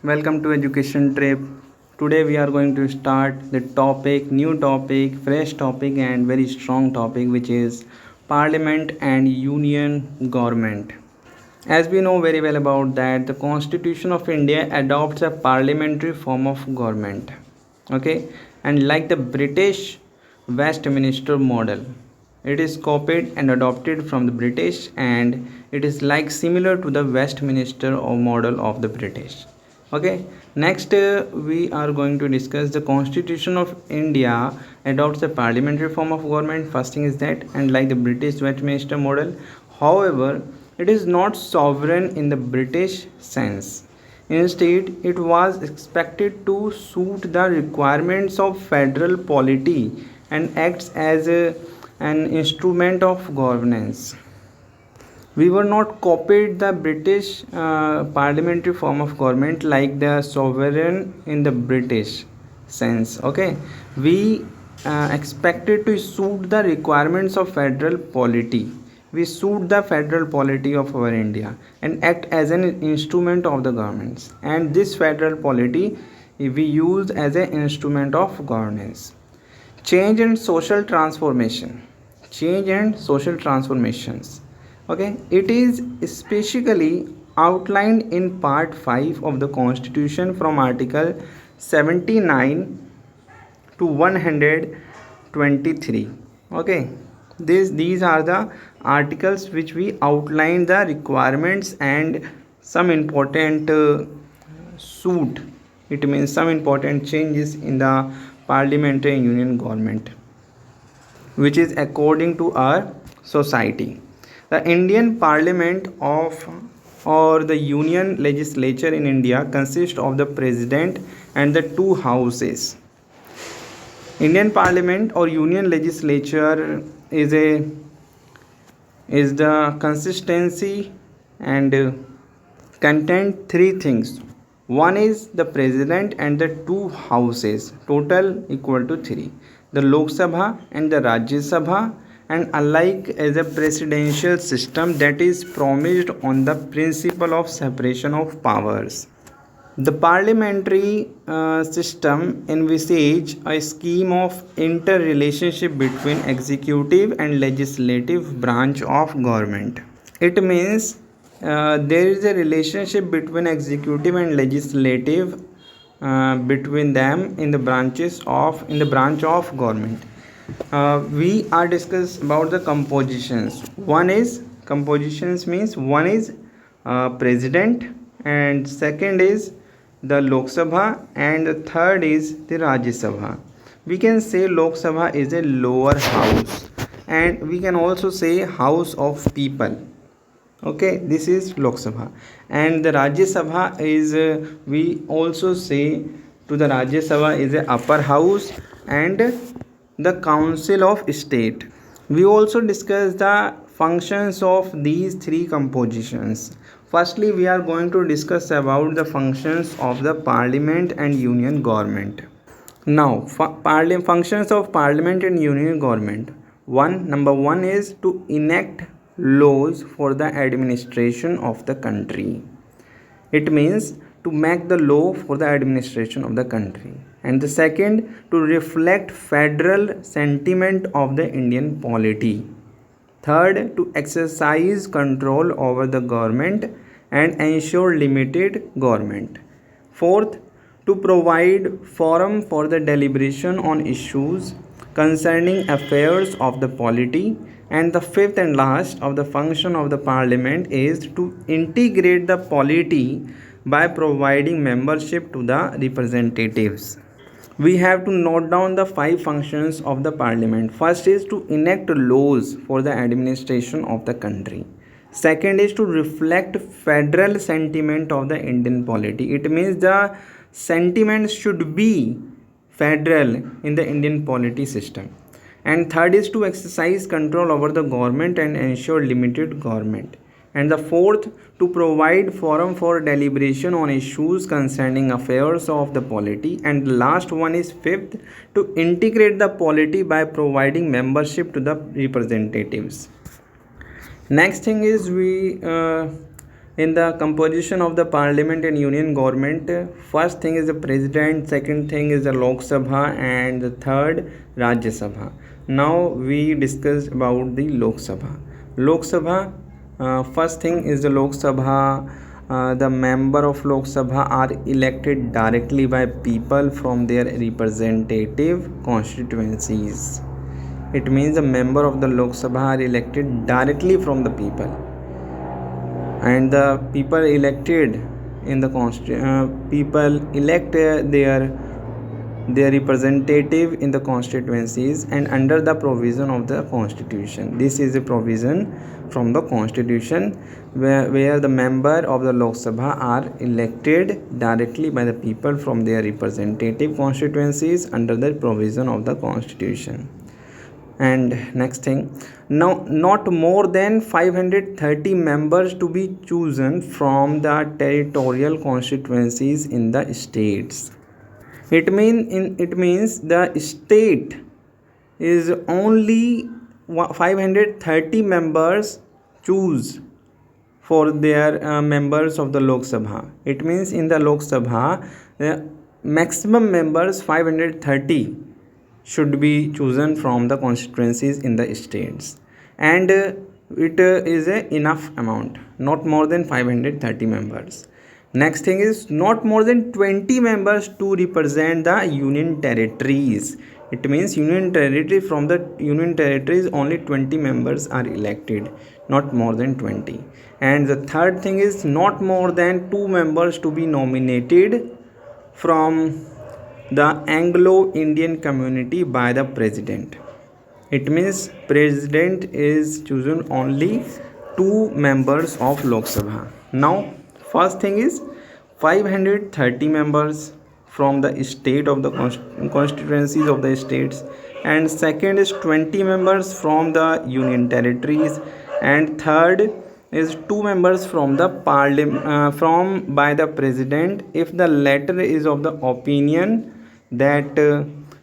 Welcome to Education Trip. Today we are going to start the new topic, fresh topic, and very strong topic, which is Parliament and Union Government. As we know very well about that, the Constitution of India adopts a parliamentary form of government. Okay, and like the British Westminster model, it is copied and adopted from the British, and it is like similar to the Westminster model of the British. Okay, next we are going to discuss the Constitution of India adopts a parliamentary form of government. First thing is that, and like the British Westminster model, however, it is not sovereign in the British sense. Instead, it was expected to suit the requirements of federal polity and acts as an instrument of governance. We were not copied the British parliamentary form of government like the sovereign in the British sense. Okay, we expected to suit the requirements of federal polity. We suit the federal polity of our India and act as an instrument of the governments. And this federal polity we use as an instrument of governance. Change and social transformation. Change and social transformations. Okay, it is specifically outlined in part 5 of the Constitution from article 79 to 123. Okay, these are the articles which we outline the requirements and some important suit, it means some important changes in the parliamentary union government which is according to our society. The Indian Parliament or the Union Legislature in India consists of the President and the two houses. Indian Parliament or Union Legislature is the consistency and content three things. One is the President and the two houses, total equal to 3. The Lok Sabha and the Rajya Sabha, and alike as a presidential system that is premised on the principle of separation of powers. The parliamentary system envisages a scheme of interrelationship between executive and legislative branch of government. It means there is a relationship between executive and legislative between them in the branch of government. We are discuss about the compositions. Compositions means one is president, and second is the Lok Sabha, and the third is the Rajya Sabha. We can say Lok Sabha is a lower house, and we can also say house of people. Okay, this is Lok Sabha, and the Rajya Sabha is we also say to the Rajya Sabha is a upper house and the Council of State. We also discuss the functions of these three compositions. Firstly, we are going to discuss about the functions of the Parliament and Union Government. Now, functions of Parliament and Union Government. Number one is to enact laws for the administration of the country. It means to make the law for the administration of the country. And the second, to reflect federal sentiment of the Indian polity. Third, to exercise control over the government and ensure limited government. Fourth, to provide forum for the deliberation on issues concerning affairs of the polity. And the fifth and last of the function of the parliament is to integrate the polity by providing membership to the representatives. We have to note down the 5 functions of the parliament. First is to enact laws for the administration of the country. Second is to reflect federal sentiment of the Indian polity. It means the sentiments should be federal in the Indian polity system. And third is to exercise control over the government and ensure limited government. And the fourth, to provide forum for deliberation on issues concerning affairs of the polity. And the last one is fifth, to integrate the polity by providing membership to the representatives. Next thing is we In the composition of the parliament and union government, first thing is the president, second thing is the Lok Sabha, and the third Rajya Sabha. Now we discussed about the Lok Sabha. Lok Sabha, first thing is the Lok Sabha. The member of Lok Sabha are elected directly by people from their representative constituencies. It means the member of the Lok Sabha are elected directly from the people, and the people elected in the people elect their representative in the constituencies and under the provision of the constitution. This is a provision from the constitution where the member of the Lok Sabha are elected directly by the people from their representative constituencies under the provision of the constitution. And next thing, now not more than 530 members to be chosen from the territorial constituencies in the states. It means the state is only 530 members choose for their members of the Lok Sabha. It means in the Lok Sabha, maximum members 530 should be chosen from the constituencies in the states, and it is a enough amount, not more than 530 members. Next thing is not more than 20 members to represent the union territories. It means union territory, from the union territories only 20 members are elected, not more than 20. And the third thing is not more than 2 members to be nominated from the Anglo-Indian community by the president. It means president is chosen only 2 members of Lok Sabha. Now first thing is 530 members from the state of the constituencies of the states, and second is 20 members from the union territories, and third is 2 members from the parliament from by the president if the latter is of the opinion that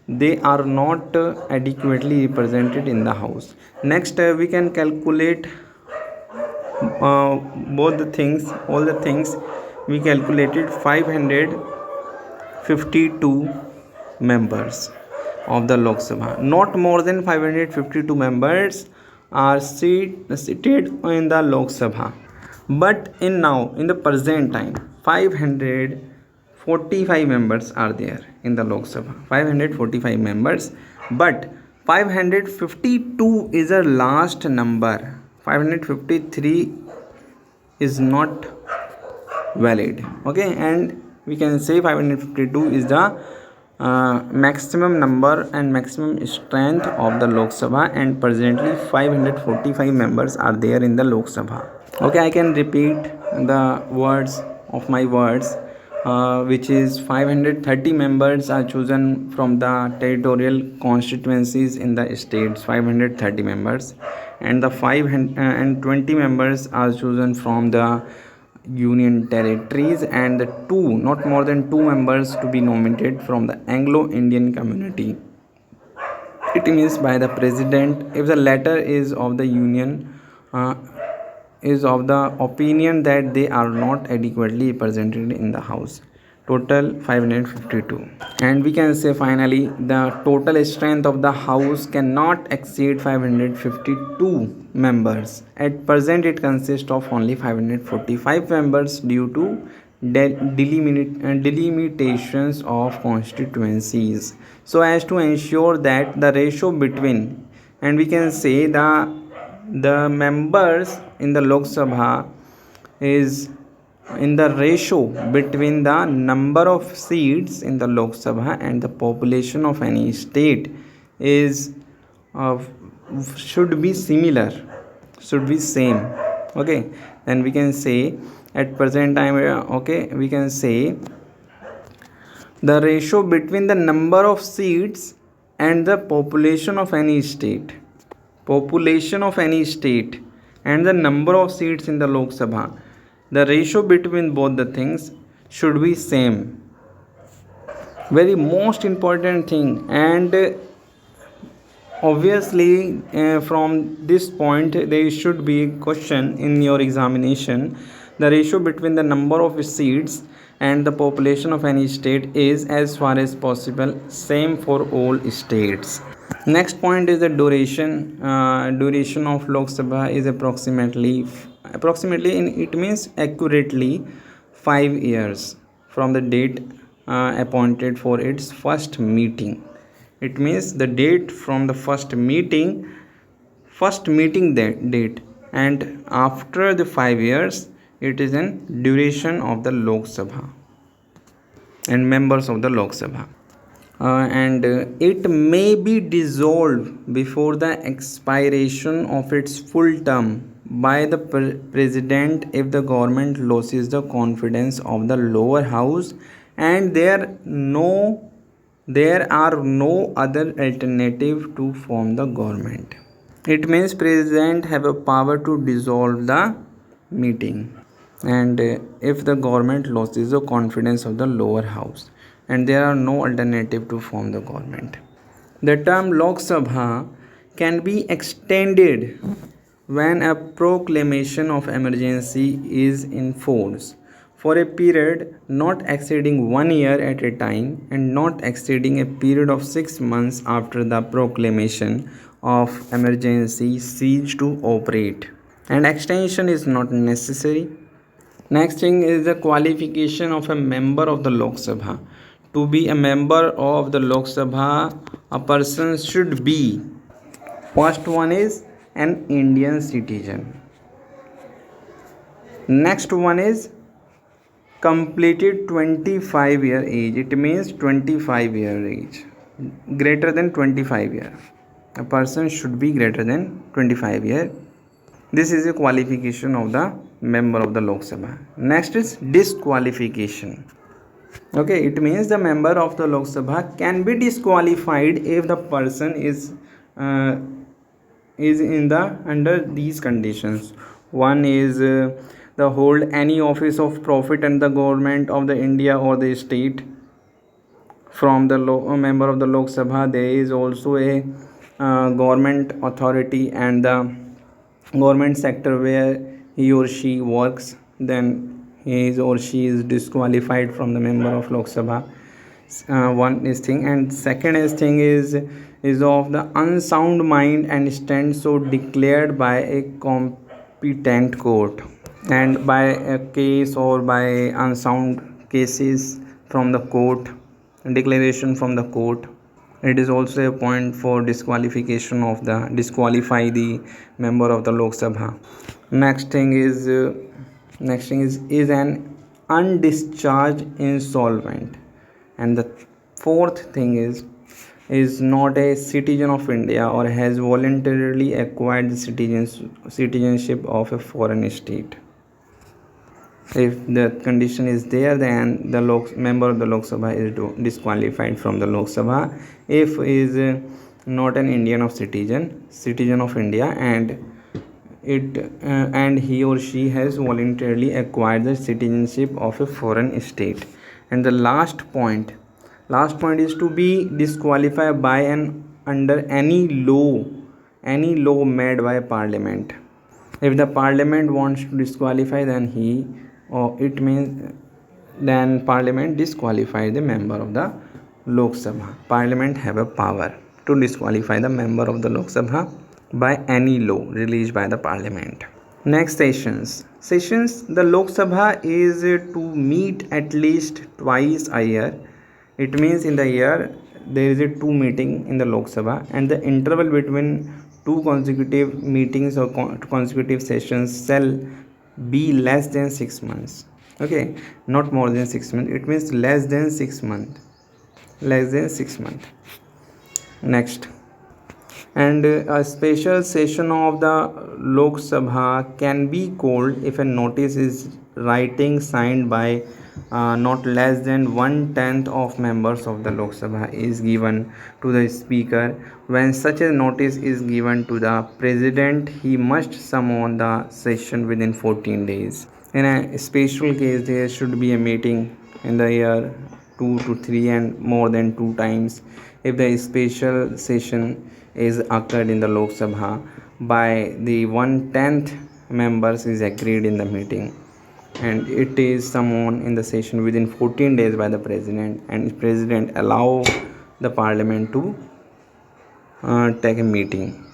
they are not adequately represented in the house. Next we can calculate all the things. We calculated 552 members of the Lok Sabha. Not more than 552 members are seated in the Lok Sabha, but in the present time 545 members are there in the Lok Sabha. 545 members, but 552 is a last number. 553 is not valid. Okay, and we can say 552 is the maximum number and maximum strength of the Lok Sabha, and presently 545 members are there in the Lok Sabha. Okay, I can repeat the words of my words, which is 530 members are chosen from the territorial constituencies in the states, 530 members, and the 520 members are chosen from the union territories, and the not more than 2 members to be nominated from the Anglo-Indian community. It means by the president if the latter is of the union is of the opinion that they are not adequately represented in the house. Total 552. And we can say finally the total strength of the house cannot exceed 552 members. At present it consists of only 545 members due to delimitations of constituencies, so as to ensure that the ratio between, and we can say the members in the Lok Sabha is in the ratio between the number of seats in the Lok Sabha and the population of any state is should be similar, should be same. Okay, then we can say at present time, okay, we can say the ratio between the number of seats and the population of any state and the number of seats in the Lok Sabha, the ratio between both the things should be same. Very most important thing, and obviously from this point there should be a question in your examination The ratio between the number of seats and the population of any state is as far as possible same for all states. Next point is the duration. Duration of Lok Sabha is approximately it means accurately 5 years from the date appointed for its first meeting. It means the date from the first meeting date, and after the 5 years it is in duration of the Lok Sabha and members of the Lok Sabha. And it may be dissolved before the expiration of its full term by the president if the government loses the confidence of the lower house and there are no other alternative to form the government. It means president have a power to dissolve the meeting, and if the government loses the confidence of the lower house and there are no alternative to form the government. The term Lok Sabha can be extended when a proclamation of emergency is in force for a period not exceeding 1 year at a time and not exceeding a period of 6 months after the proclamation of emergency ceased to operate, and extension is not necessary. Next thing is the qualification of a member of the Lok Sabha. To be a member of the Lok Sabha, a person should be, first one is an Indian citizen. Next one is completed 25-year age. It means 25-year age, greater than 25 year. A person should be greater than 25 year. This is a qualification of the member of the Lok Sabha. Next is disqualification. Okay, it means the member of the Lok Sabha can be disqualified if the person is in the under these conditions. One is the hold any office of profit in the government of the India or the state from the member of the Lok Sabha. There is also a government authority and the government sector where he or she works, then he or she is disqualified from the member of Lok Sabha. One is thing, and second is thing is of the unsound mind and stand so declared by a competent court, and by a case or by unsound cases from the court, declaration from the court. It is also a point for disqualification of the disqualify the member of the Lok Sabha. Next thing is an undischarged insolvent, and the fourth thing is not a citizen of India or has voluntarily acquired the citizenship of a foreign state. If the condition is there, then the member of the Lok Sabha is disqualified from the Lok Sabha if is not an Indian of citizen of India, and he or she has voluntarily acquired the citizenship of a foreign state. And the last point is to be disqualified by and under any law made by parliament. If the parliament wants to disqualify, then then parliament disqualify the member of the Lok Sabha. Parliament have a power to disqualify the member of the Lok Sabha by any law released by the parliament. Next sessions. The Lok Sabha is to meet at least twice a year. It means in the year there is a 2 meeting in the Lok Sabha, and the interval between 2 consecutive meetings or consecutive sessions shall be less than 6 months. Okay, not more than 6 months. It means less than 6 months. Next, and a special session of the Lok Sabha can be called if a notice is writing signed by not less than 1/10 of members of the Lok Sabha is given to the speaker. When such a notice is given to the president, he must summon the session within 14 days. In a special case, there should be a meeting in the year 2 to 3 and more than 2 times if the special session is occurred in the Lok Sabha by the 1/10 members is agreed in the meeting. and it is summoned in the session within 14 days by the president, and president allow the parliament to take a meeting.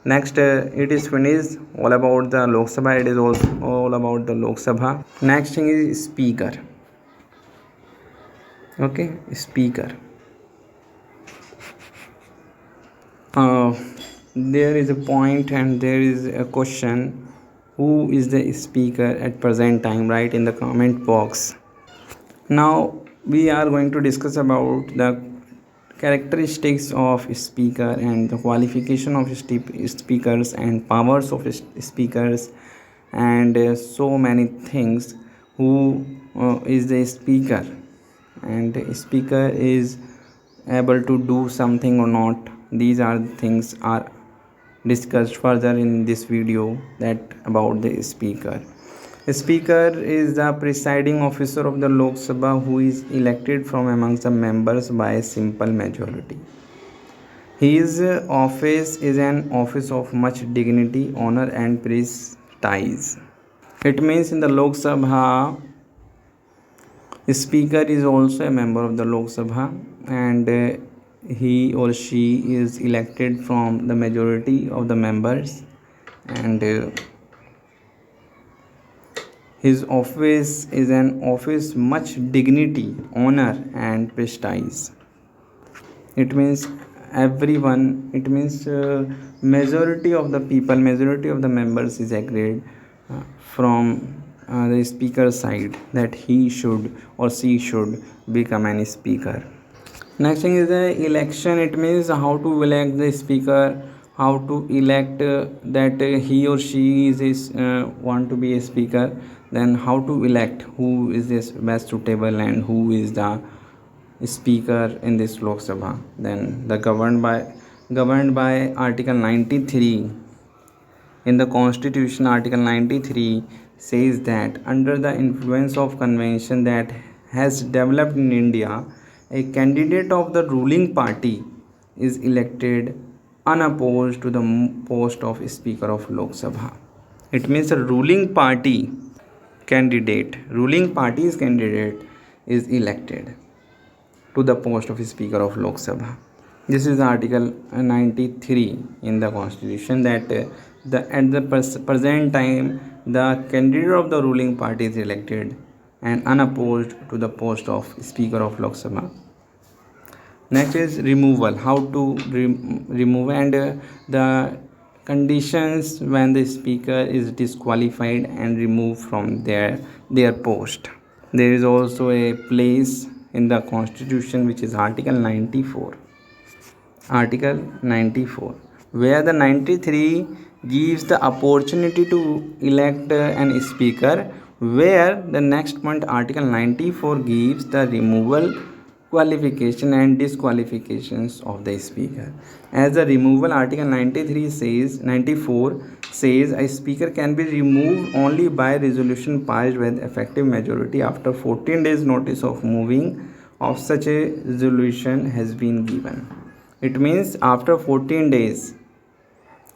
Next, it is finished all about the Lok Sabha. It is also all about the Lok Sabha. Next thing is speaker. Okay, speaker. There is a point and there is a question: who is the speaker at present time? Write in the comment box. Now we are going to discuss about the characteristics of speaker and the qualification of speakers and powers of speakers, and so many things. Who is the speaker, and the speaker is able to do something or not? These are things are discussed further in this video, that about the speaker. The speaker is the presiding officer of the Lok Sabha, who is elected from amongst the members by a simple majority. His office is an office of much dignity, honor and prestige. It means in the Lok Sabha, speaker is also a member of the Lok Sabha, and he or she is elected from the majority of the members, and his office is an office much dignity, honor and prestige. It means everyone, it means majority of the people, majority of the members is agreed from the speaker side that he should or she should become any speaker. Next thing is the election. It means how to elect the speaker, how to elect that he or she is want to be a speaker, then how to elect who is this best suitable and who is the speaker in this Lok Sabha. Then the governed by Article 93 in the Constitution. Article 93 says that under the influence of convention that has developed in India, a candidate of the ruling party is elected unopposed to the post of Speaker of Lok Sabha. It means a ruling party's candidate is elected to the post of Speaker of Lok Sabha. This is Article 93 in the Constitution, that at the present time the candidate of the ruling party is elected and unopposed to the post of Speaker of Lok Sabha. Next is removal. How to remove, and the conditions when the speaker is disqualified and removed from their post. There is also a place in the Constitution which is Article 94. Article 94, where the 93 gives the opportunity to elect an speaker, where the next point Article 94 gives the removal, qualification and disqualifications of the speaker. As the removal, Article 94 says a speaker can be removed only by resolution passed with effective majority after 14 days notice of moving of such a resolution has been given. It means after 14 days,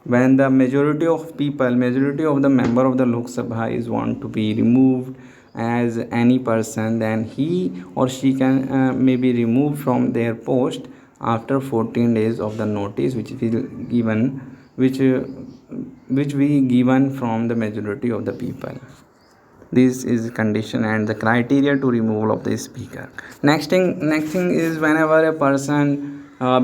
when the majority of the member of the Lok Sabha is want to be removed as any person, then he or she can may be removed from their post after 14 days of the notice which we given from the majority of the people. This is condition and the criteria to removal of the speaker. Next thing is, whenever a person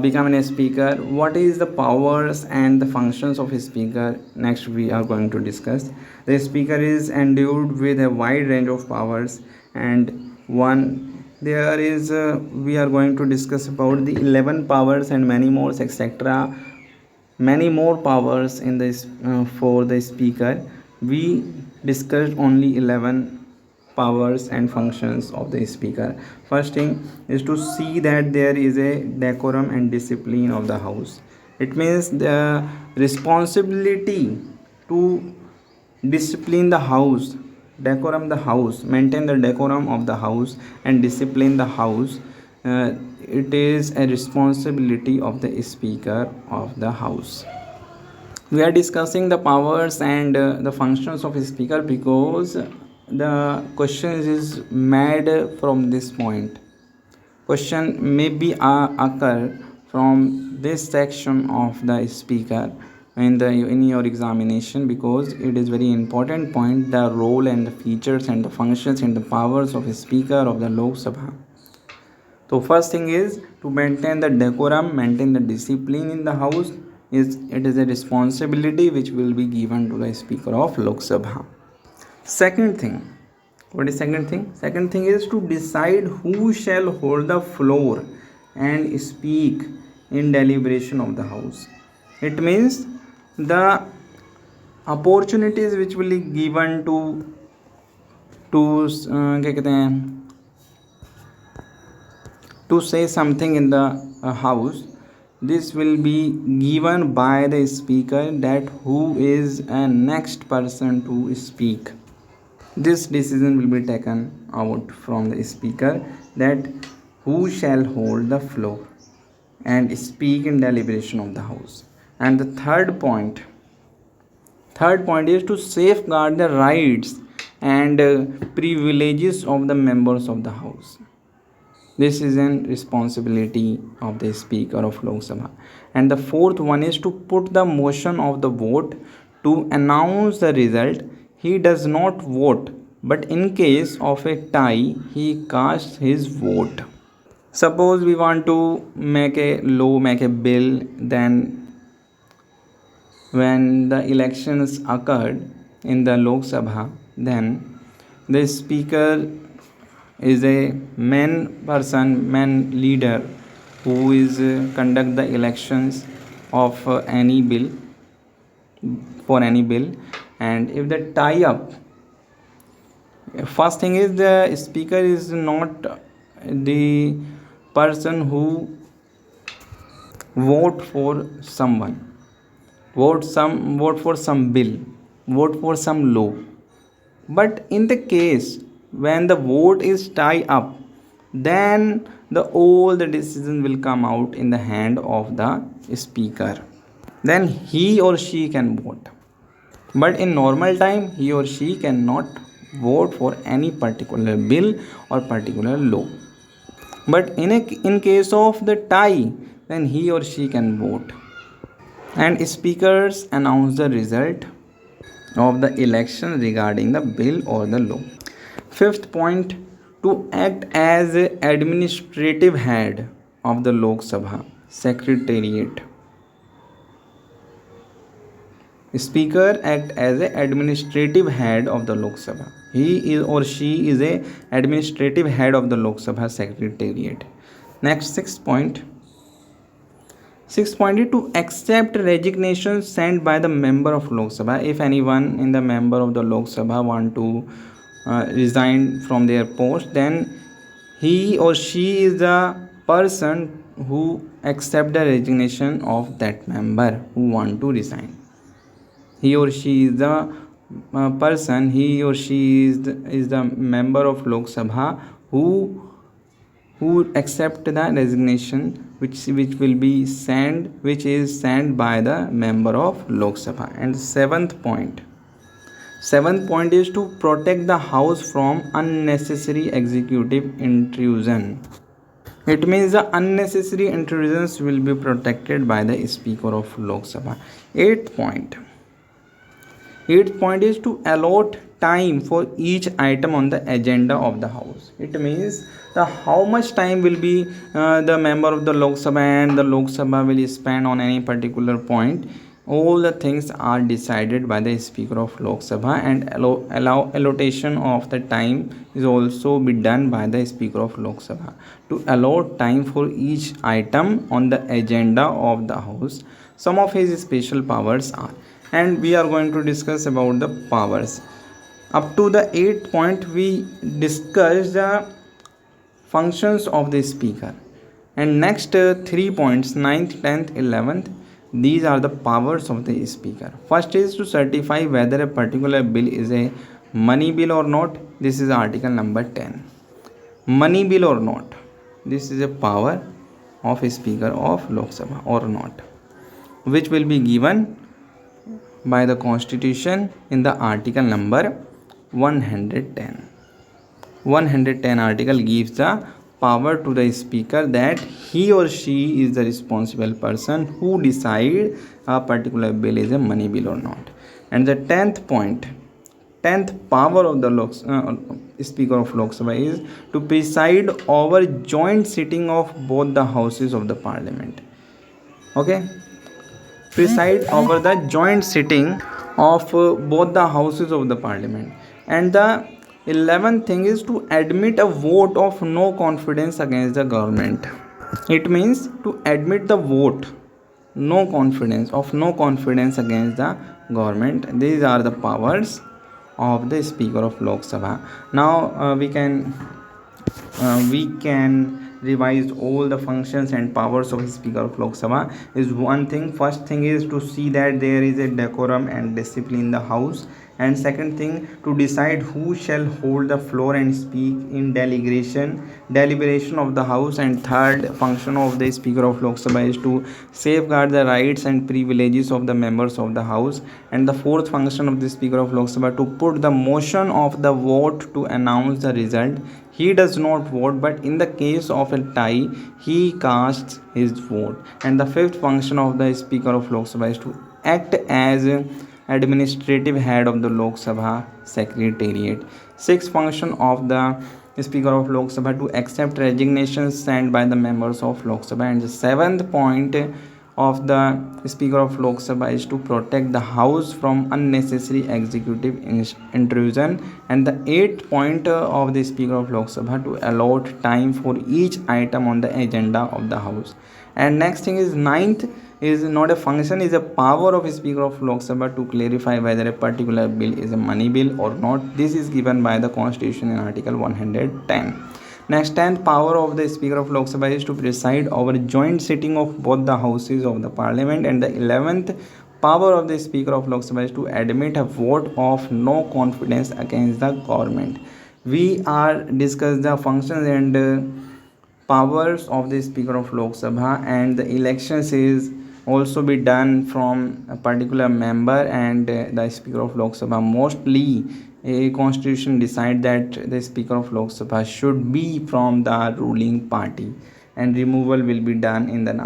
becoming a speaker, what is the powers and the functions of a speaker? Next we are going to discuss. The speaker is endowed with a wide range of powers, and we are going to discuss about the 11 powers and many more, etc. Many more powers in this for the speaker. We discussed only 11 powers and functions of the speaker. First thing is to see that there is a decorum and discipline of the house. It means the responsibility to discipline the house, maintain the decorum of the house and discipline the house. It is a responsibility of the speaker of the house. We are discussing the powers and the functions of a speaker because the question is made from this point. Question may be occur from this section of the speaker in your examination, because it is very important point, the role and the features and the functions and the powers of a speaker of the Lok Sabha. So first thing is to maintain the decorum, maintain the discipline in the house. It is a responsibility which will be given to the speaker of Lok Sabha. Second thing, what is second thing? Second thing is to decide who shall hold the floor and speak in deliberation of the house. It means the opportunities which will be given to क्या कहते हैं, to say something in the house, this will be given by the speaker, that who is a next person to speak. This decision will be taken out from the speaker, that who shall hold the floor and speak in deliberation of the house. And the third point is to safeguard the rights and privileges of the members of the house. This is a responsibility of the speaker of Lok Sabha. And the fourth one is to put the motion of the vote to announce the result. He does not vote, but in case of a tie, he casts his vote. Suppose we want to make a law, make a bill, then when the elections occurred in the Lok Sabha, then the speaker is a main leader who is conduct the elections of any bill, for any bill. And if the tie up, first thing is the speaker is not the person who vote for someone, vote for some bill, vote for some law. But in the case when the vote is tie up, then all the decision will come out in the hand of the speaker. Then he or she can vote. But in normal time, he or she cannot vote for any particular bill or particular law. But in case of the tie, then he or she can vote. And speakers announce the result of the election regarding the bill or the law. Fifth point, to act as administrative head of the Lok Sabha, Secretariat. Speaker act as a administrative head of the Lok Sabha. He is or she is a administrative head of the Lok Sabha Secretariat. Next, sixth point is to accept resignation sent by the member of Lok Sabha. If anyone in the member of the Lok Sabha want to resign from their post, then he or she is the person who accept the resignation of that member who want to resign. He or she is the person, he or she is the member of Lok Sabha who accept the resignation which is sent by the member of Lok Sabha. And seventh point is to protect the house from unnecessary executive intrusion. It means the unnecessary intrusions will be protected by the speaker of Lok Sabha. Eighth point is to allot time for each item on the agenda of the house. It means how much time will be the member of the Lok Sabha and the Lok Sabha will spend on any particular point. All the things are decided by the speaker of Lok Sabha, and allocation of the time is also be done by the speaker of Lok Sabha to allot time for each item on the agenda of the house. Some of his special powers are, and we are going to discuss about the powers. Up to the 8th point we discussed the functions of the speaker, and next 3 points, 9th, 10th, 11th, these are the powers of the speaker. First is to certify whether a particular bill is a money bill or not. This is article number 10. Money bill or not, this is a power of a speaker of Lok Sabha or not, which will be given by the constitution in the article number 110. 110 article gives the power to the speaker that he or she is the responsible person who decide a particular bill is a money bill or not. And the 10th power of the speaker of Lok Sabha is to preside over joint sitting of both the houses of the parliament. Okay, preside over the joint sitting of both the houses of the parliament. And the 11th thing is to admit a vote of no confidence against the government. It means to admit the vote no confidence against the government. These are the powers of the speaker of Lok Sabha. Now we can revise all the functions and powers of speaker of Lok Sabha. Is one thing. First thing is to see that there is a decorum and discipline in the house, and second thing, to decide who shall hold the floor and speak in deliberation of the house. And third function of the speaker of Lok Sabha is to safeguard the rights and privileges of the members of the house. And the fourth function of the speaker of Lok Sabha to put the motion of the vote to announce the result. He does not vote, but in the case of a tie, he casts his vote. And the fifth function of the speaker of Lok Sabha is to act as administrative head of the Lok Sabha secretariat. Sixth function of the speaker of Lok Sabha to accept resignations sent by the members of Lok Sabha. And the seventh point of the speaker of Lok Sabha is to protect the house from unnecessary executive intrusion. And the eighth point of the speaker of Lok Sabha to allot time for each item on the agenda of the house. And next thing is ninth is not a function, is a power of speaker of Lok Sabha to clarify whether a particular bill is a money bill or not. This is given by the constitution in article 110. Next, 10th power of the speaker of Lok Sabha is to preside over joint sitting of both the houses of the parliament. And the 11th power of the speaker of Lok Sabha is to admit a vote of no confidence against the government. We are discuss the functions and powers of the speaker of Lok Sabha, and the elections is also be done from a particular member. And the speaker of Lok Sabha, mostly a constitution decide that the speaker of Lok Sabha should be from the ruling party, and removal will be done in the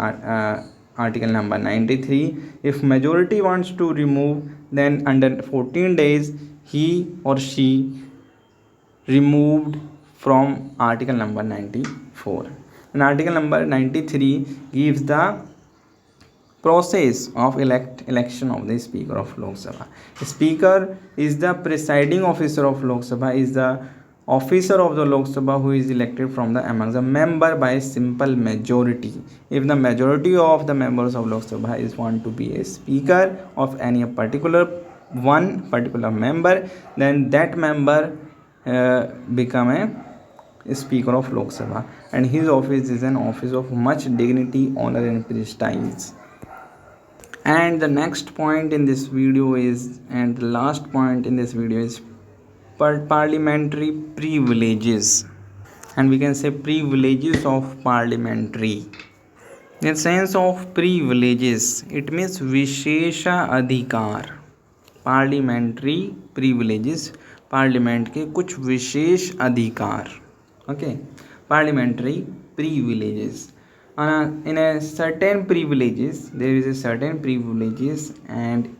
article number 93. If majority wants to remove, then under 14 days he or she removed from article number 94. And article number 93 gives the process of election of the speaker of Lok Sabha. Speaker is the presiding officer of Lok Sabha, is the officer of the Lok Sabha who is elected from the among the member by a simple majority. If the majority of the members of Lok Sabha is want to be a speaker of any particular member, then that member become a speaker of Lok Sabha, and his office is an office of much dignity, honor and prestige. And the next point in this video is, and the last point in this video is parliamentary privileges, and we can say privileges of parliamentary. In sense of privileges, it means vishesha adhikar. Parliamentary privileges, parliament के कुछ विशेष अधिकार. Okay, parliamentary privileges. In a certain privileges, there is a certain privileges and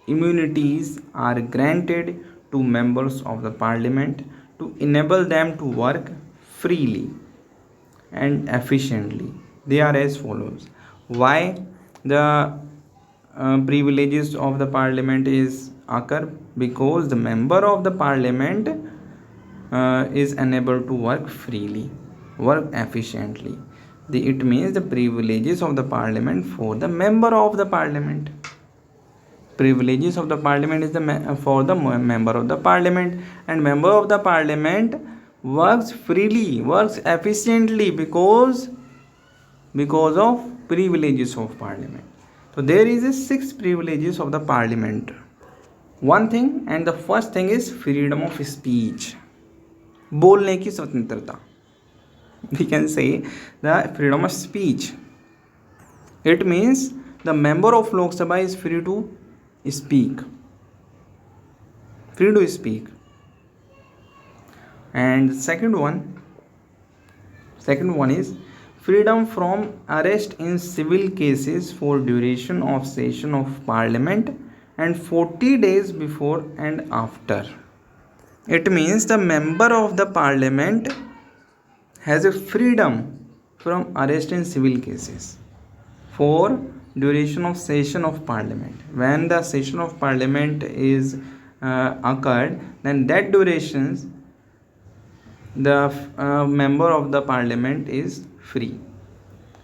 immunities are granted to members of the parliament to enable them to work freely and efficiently. They are as follows. Why the privileges of the parliament is occur? Because the member of the parliament is unable to work freely, work efficiently. It means the privileges of the parliament for the member of the parliament. Privileges of the parliament is for the member of the parliament, and member of the parliament works freely, works efficiently because of privileges of parliament. So there is a 6 privileges of the parliament. One thing, and the first thing is freedom of speech, बोलने की स्वतंत्रता. We can say the freedom of speech. It means the member of Lok Sabha is free to speak. Free to speak. And second one is freedom from arrest in civil cases for duration of session of parliament and 40 days before and after. It means the member of the parliament has a freedom from arrest in civil cases for duration of session of parliament. When the session of parliament is occurred, then that durations the member of the parliament is free,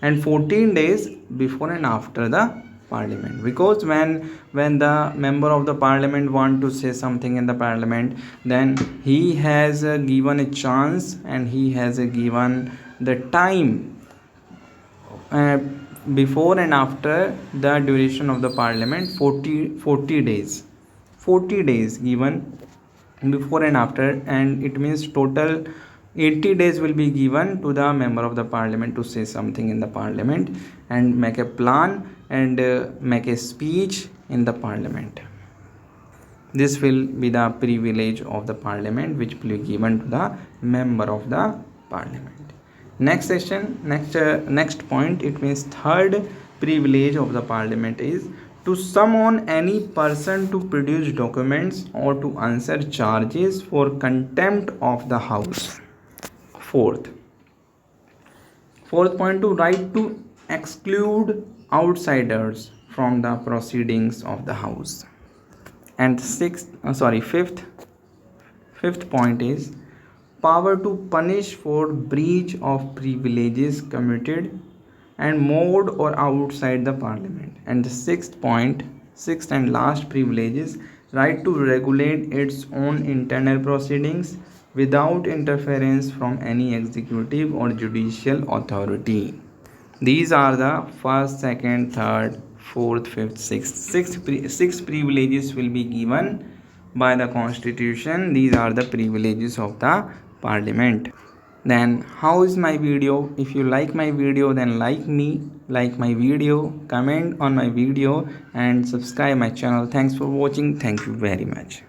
and 14 days before and after the parliament, because when the member of the parliament want to say something in the parliament, then he has given a chance and he has given the time before and after the duration of the parliament, 40 days, 40 days given before and after, and it means total 80 days will be given to the member of the parliament to say something in the parliament and make a plan and make a speech in the parliament. This will be the privilege of the parliament which will be given to the member of the parliament. Next session, next point, it means third privilege of the parliament is to summon any person to produce documents or to answer charges for contempt of the house. Fourth point, to right to exclude outsiders from the proceedings of the house. And fifth point is power to punish for breach of privileges committed and mode or outside the parliament. And the sixth and last privilege is right to regulate its own internal proceedings without interference from any executive or judicial authority. These are the first, second, third, fourth, fifth, sixth. Six privileges will be given by the constitution. These are the privileges of the parliament. Then how is my video? If you like my video, then like my video, comment on my video and subscribe my channel. Thanks for watching. Thank you very much.